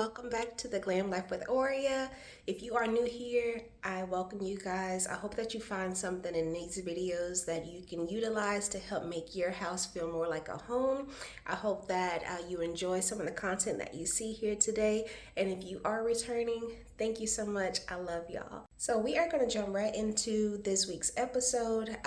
welcome back to the Glam Life with Aurea. If you are new here, I welcome you guys. I hope that you find something in these videos that you can utilize to help make your house feel more like a home. I hope that you enjoy some of the content that you see here today. And if you are returning, thank you so much. I love y'all. So we are going to jump right into this week's episode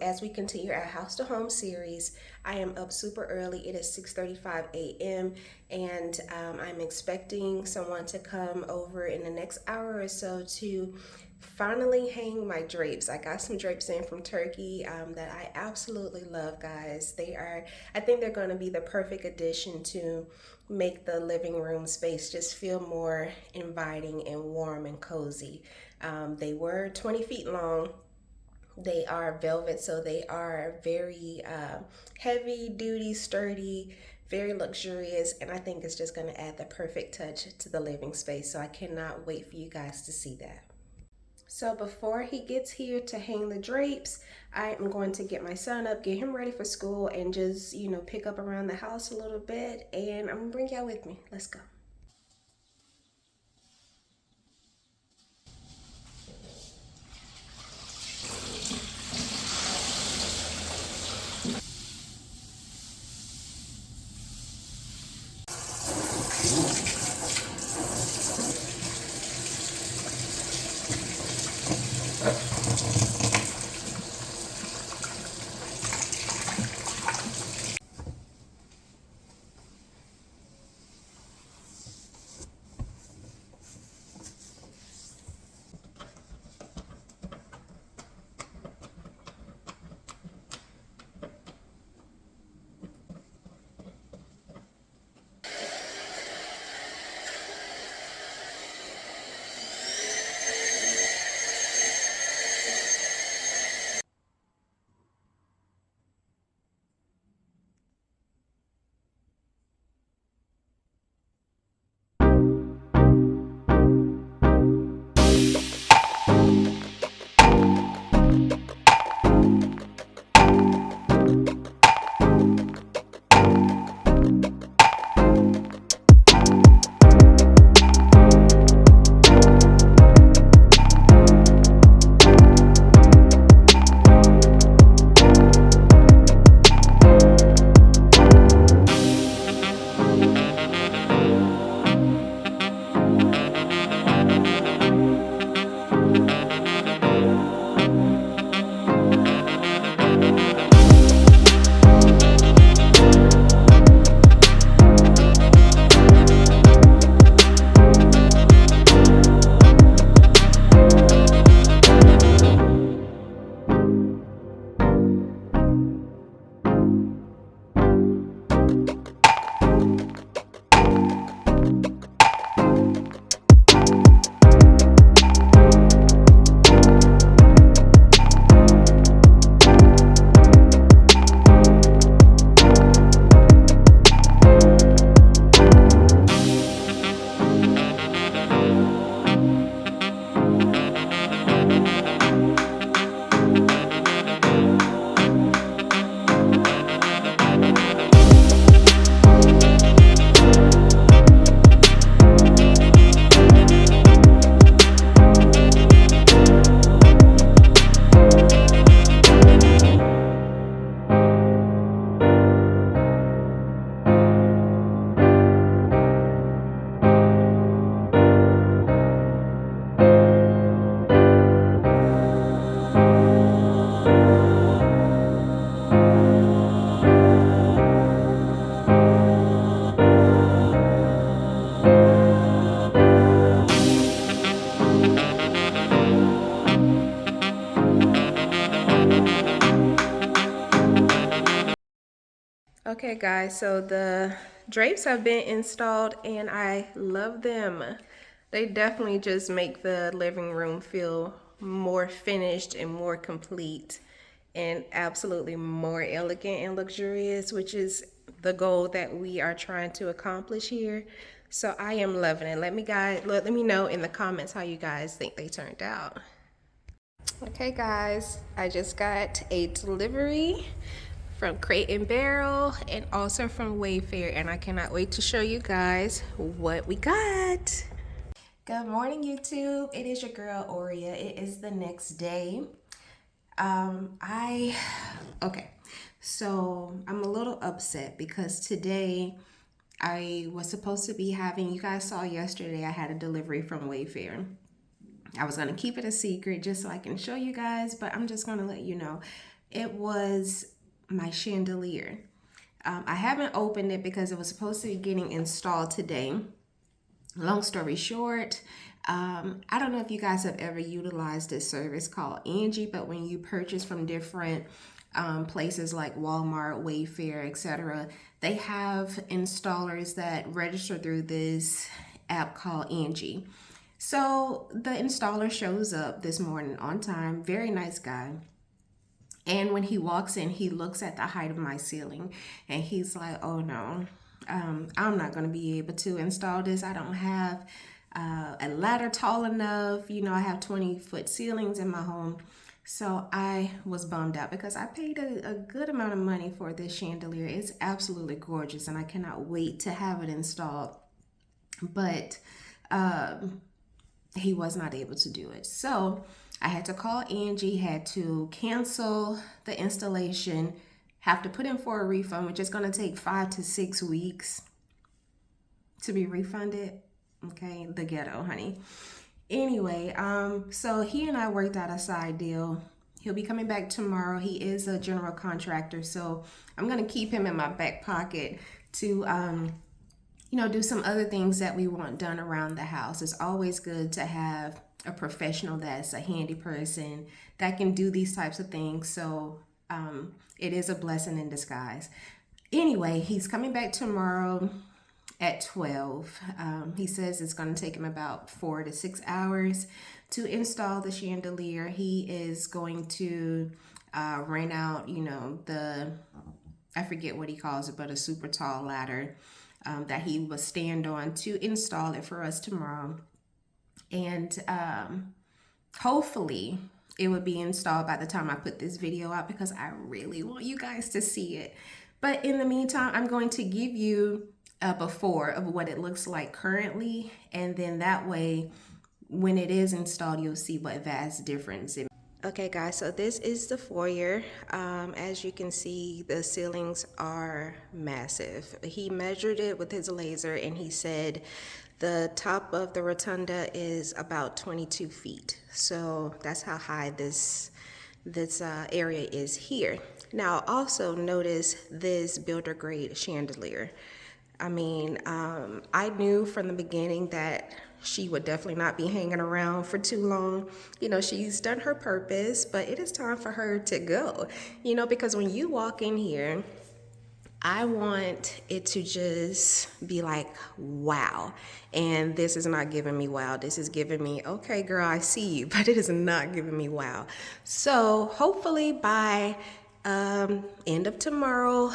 as we continue our house to home series. I am up super early. It is 6:35 a.m. and I'm expecting someone to come over in the next hour or so to finally hang my drapes. I got some drapes in from Turkey that I absolutely love, guys. I think they're going to be the perfect addition to make the living room space just feel more inviting and warm and cozy. They were 20 feet long. They are velvet, so they are very heavy duty, sturdy, very luxurious, and I think it's just going to add the perfect touch to the living space. So I cannot wait for you guys to see that. So before he gets here to hang the drapes, I am going to get my son up, get him ready for school, and just, pick up around the house a little bit. And I'm gonna bring y'all with me. Let's go. Okay guys, so the drapes have been installed and I love them. They definitely just make the living room feel more finished and more complete and absolutely more elegant and luxurious, which is the goal that we are trying to accomplish here. So I am loving it. Let me know in the comments how you guys think they turned out. Okay guys, I just got a delivery from Crate and Barrel and also from Wayfair, and I cannot wait to show you guys what we got. Good morning, YouTube. It is your girl Aurea. It is the next day. Okay, so I'm a little upset because today I was supposed to be having, you guys saw yesterday I had a delivery from Wayfair. I was going to keep it a secret just so I can show you guys, but I'm just going to let you know. It was my chandelier. I haven't opened it because it was supposed to be getting installed today. Long story short, I don't know if you guys have ever utilized this service called Angie, but when you purchase from different places like Walmart, Wayfair, etc., they have installers that register through this app called Angie. So the installer shows up this morning on time, very nice guy. And when he walks in, he looks at the height of my ceiling and he's like, oh no, I'm not going to be able to install this. I don't have a ladder tall enough. You know, I have 20-foot ceilings in my home. So I was bummed out because I paid a good amount of money for this chandelier. It's absolutely gorgeous and I cannot wait to have it installed. But he was not able to do it. So I had to call Angie, had to cancel the installation, have to put in for a refund, which is going to take 5 to 6 weeks to be refunded. Okay, the ghetto, honey. Anyway, so he and I worked out a side deal. He'll be coming back tomorrow. He is a general contractor, so I'm going to keep him in my back pocket to do some other things that we want done around the house. It's always good to have a professional that's a handy person that can do these types of things. So it is a blessing in disguise. Anyway, he's coming back tomorrow at 12. He says it's going to take him about 4 to 6 hours to install the chandelier. He is going to rent out, I forget what he calls it, but a super tall ladder that he will stand on to install it for us tomorrow. And hopefully it will be installed by the time I put this video out because I really want you guys to see it. But in the meantime, I'm going to give you a before of what it looks like currently. And then that way, when it is installed, you'll see what vast difference it makes. Okay guys, so this is the foyer. As you can see, the ceilings are massive. He measured it with his laser and he said the top of the rotunda is about 22 feet. So that's how high this area is here. Now also notice this builder grade chandelier. I mean, I knew from the beginning that she would definitely not be hanging around for too long. She's done her purpose, but it is time for her to go. Because when you walk in here, I want it to just be like, wow. And this is not giving me wow. This is giving me, okay, girl, I see you, but it is not giving me wow. So hopefully by end of tomorrow,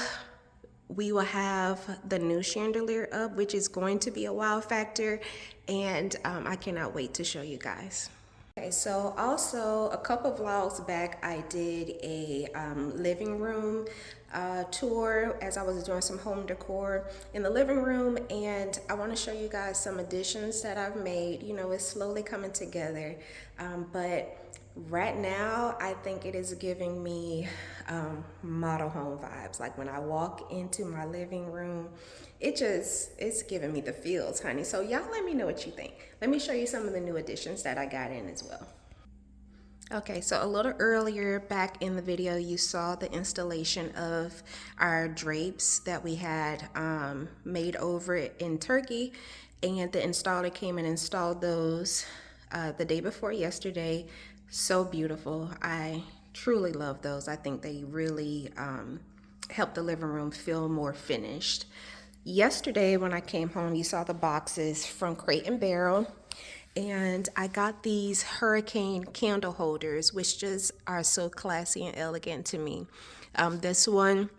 we will have the new chandelier up, which is going to be a wow factor, and I cannot wait to show you guys. Okay, so also a couple vlogs back, I did a living room tour as I was doing some home decor in the living room, and I want to show you guys some additions that I've made. It's slowly coming together, but right now I think it is giving me model home vibes. Like when I walk into my living room, it's giving me the feels, honey. So y'all let me know what you think. Let me show you some of the new additions that I got in as well. Okay, so a little earlier back in the video, you saw the installation of our drapes that we had made over in Turkey, and the installer came and installed those the day before yesterday. So beautiful. I truly love those. I think they really help the living room feel more finished. Yesterday when I came home, you saw the boxes from Crate and Barrel, and I got these hurricane candle holders, which just are so classy and elegant to me. This one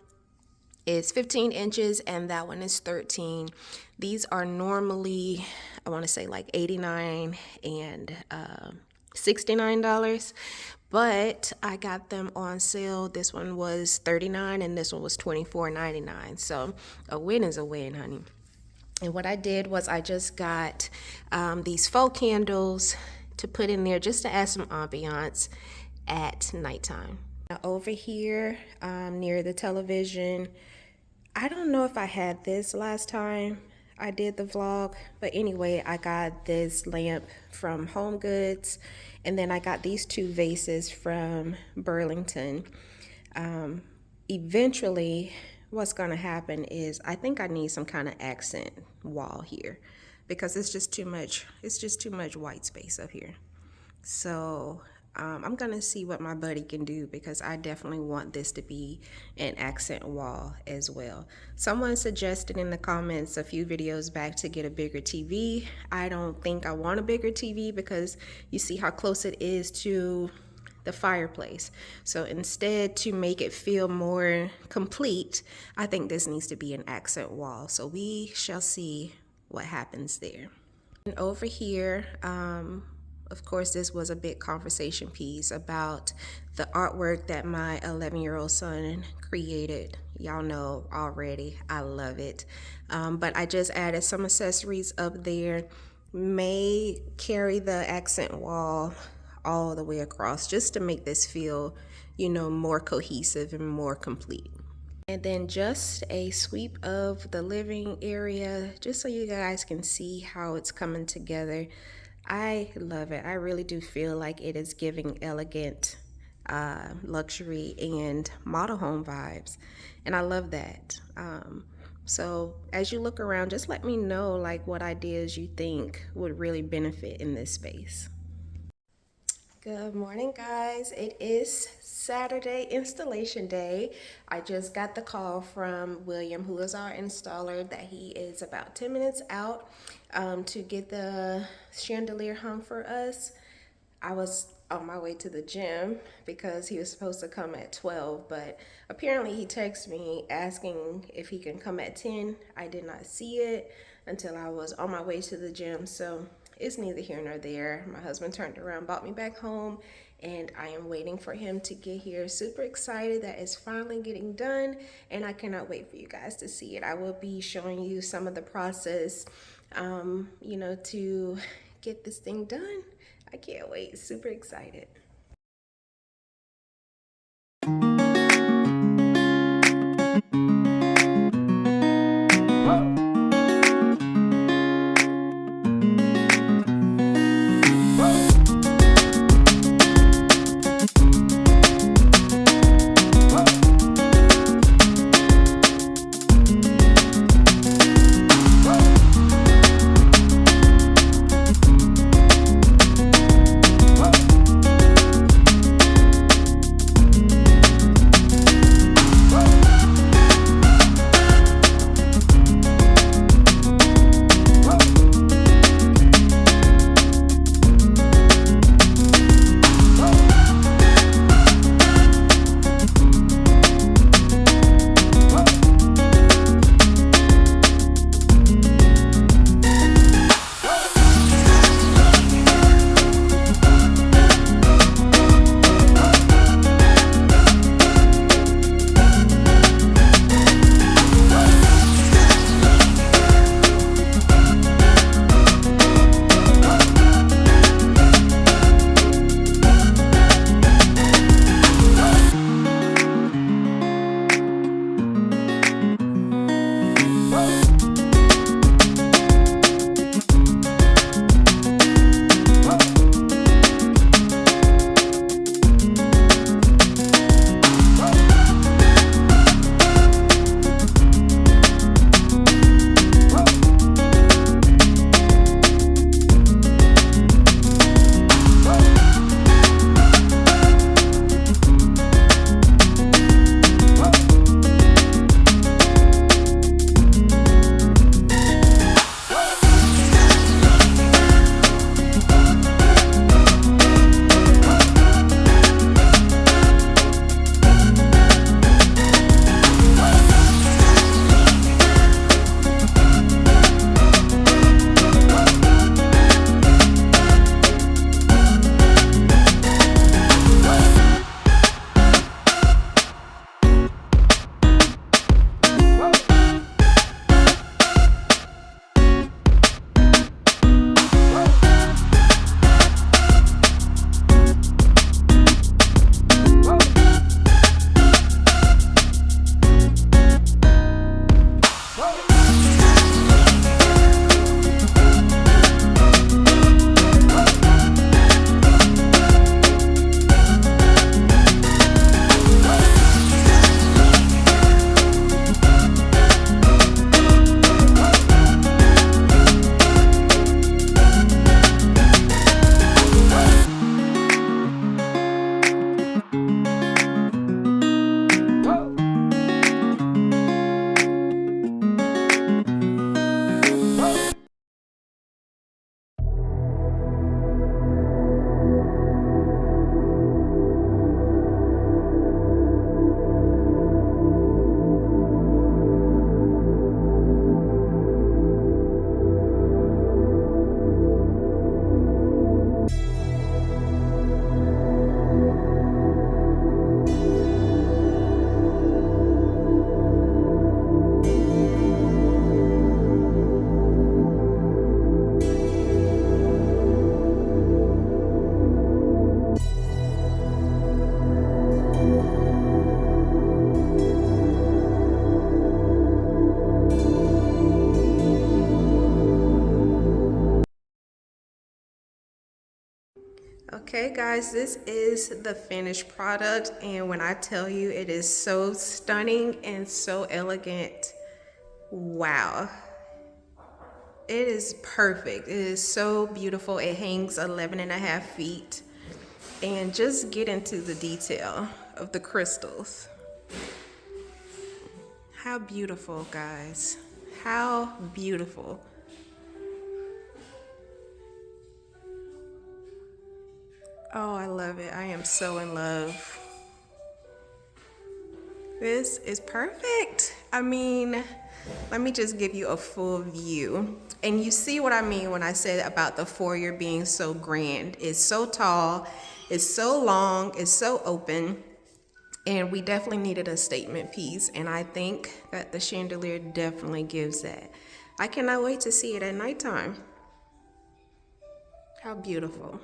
is 15 inches and that one is 13. These are normally, I want to say like $89 and $69, but I got them on sale. This one was $39 and this one was $24.99. So a win is a win, honey. And what I did was I just got these faux candles to put in there just to add some ambiance at nighttime. Now over here near the television, I don't know if I had this last time I did the vlog, but anyway, I got this lamp from Home Goods, and then I got these two vases from Burlington. Eventually, what's gonna happen is I think I need some kind of accent wall here because it's just too much white space up here. So I'm gonna see what my buddy can do because I definitely want this to be an accent wall as well. Someone suggested in the comments a few videos back to get a bigger TV. I don't think I want a bigger TV because you see how close it is to the fireplace. So instead, to make it feel more complete, I think this needs to be an accent wall. So we shall see what happens there. And over here, of course, this was a big conversation piece about the artwork that my 11-year-old son created. Y'all know already, I love it. But I just added some accessories up there. May carry the accent wall all the way across just to make this feel, you know, more cohesive and more complete. And then just a sweep of the living area just so you guys can see how it's coming together. I love it. I really do feel like it is giving elegant luxury and model home vibes, and I love that. So as you look around, just let me know like what ideas you think would really benefit in this space. Good morning, guys. It is Saturday installation day. I just got the call from William, who is our installer, that he is about 10 minutes out to get the chandelier hung for us. I was on my way to the gym because he was supposed to come at 12, but apparently he texted me asking if he can come at 10. I did not see it until I was on my way to the gym, so it's neither here nor there. My husband turned around, brought me back home, and I am waiting for him to get here. Super excited that it's finally getting done, and I cannot wait for you guys to see it. I will be showing you some of the process, you know, to get this thing done. I can't wait. Super excited. guys, this is the finished product, and when I tell you it is so stunning and so elegant, wow. It is perfect. It is so beautiful. It hangs 11.5 feet. And just get into the detail of the crystals. How beautiful, guys. How beautiful. Oh, I love it. I am so in love. This is perfect. I mean, let me just give you a full view. And you see what I mean when I said about the foyer being so grand. It's so tall, it's so long, it's so open. And we definitely needed a statement piece. And I think that the chandelier definitely gives that. I cannot wait to see it at nighttime. How beautiful.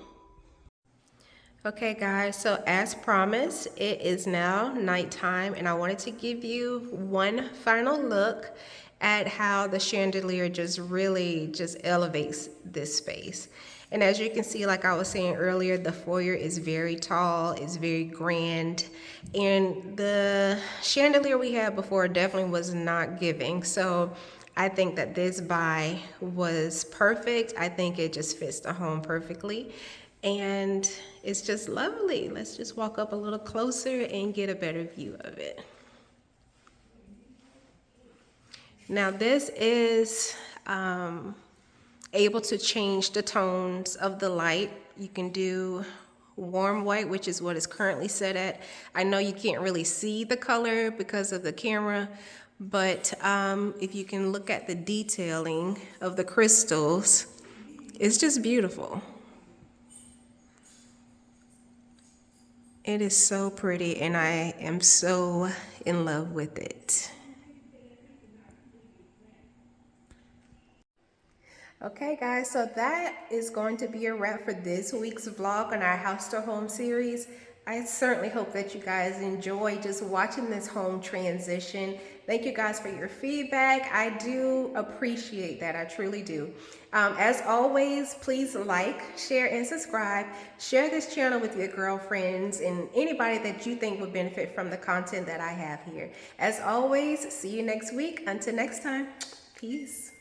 Okay guys, so as promised, it is now nighttime and I wanted to give you one final look at how the chandelier just really just elevates this space. And as you can see, like I was saying earlier, the foyer is very tall, it's very grand, and the chandelier we had before definitely was not giving. So I think that this buy was perfect. I think it just fits the home perfectly. And it's just lovely. Let's just walk up a little closer and get a better view of it. Now this is able to change the tones of the light. You can do warm white, which is what it's currently set at. I know you can't really see the color because of the camera, but if you can look at the detailing of the crystals, it's just beautiful. It is so pretty and I am so in love with it. Okay guys, so that is going to be a wrap for this week's vlog on our house to home series. I certainly hope that you guys enjoy just watching this home transition. Thank you guys for your feedback. I do appreciate that. I truly do. As always, please like, share, and subscribe. Share this channel with your girlfriends and anybody that you think would benefit from the content that I have here. As always, see you next week. Until next time, peace.